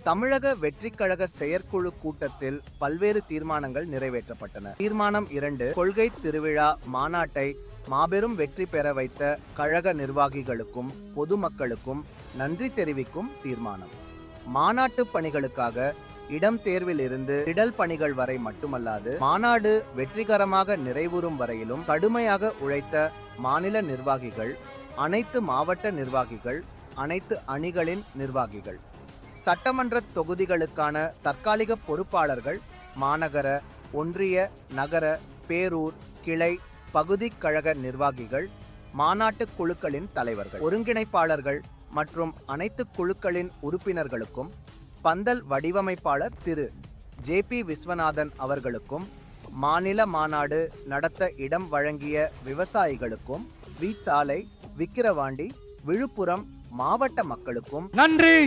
தமிழக வெற்றிக் கழக செயற்குழு கூட்டத்தில் பல்வேறு தீர்மானங்கள் நிறைவேற்றப்பட்டன. தீர்மானம் 2, கொள்கை திருவிழா மாநாட்டை மாபெரும் வெற்றி பெற வைத்த கழக நிர்வாகிகளுக்கும் பொதுமக்களுக்கும் நன்றி தெரிவிக்கும் தீர்மானம். மாநாட்டு பணிகளுக்காக இடம் தேர்வில் இருந்து திடல் பணிகள் வரை மட்டுமல்லாது மாநாடு வெற்றிகரமாக நிறைவுறும் வரையிலும் கடுமையாக உழைத்த மாநில நிர்வாகிகள், அனைத்து மாவட்ட நிர்வாகிகள், அனைத்து அணிகளின் நிர்வாகிகள், சட்டமன்ற தொகுதிகளுக்கான தற்காலிக பொறுப்பாளர்கள், மாநகர, ஒன்றிய, நகர, பேரூர், கிளை, பகுதி கழக நிர்வாகிகள், மாநாட்டு குழுக்களின் தலைவர்கள், ஒருங்கிணைப்பாளர்கள் மற்றும் அனைத்து குழுக்களின் உறுப்பினர்களுக்கும், பந்தல் வடிவமைப்பாளர் திரு JP விஸ்வநாதன் அவர்களுக்கும், மாநில மாநாடு நடத்த இடம் வழங்கிய விவசாயிகளுக்கும், வீட்சாலை, விக்கிரவாண்டி, விழுப்புரம் மாவட்ட மக்களுக்கும் நன்றி.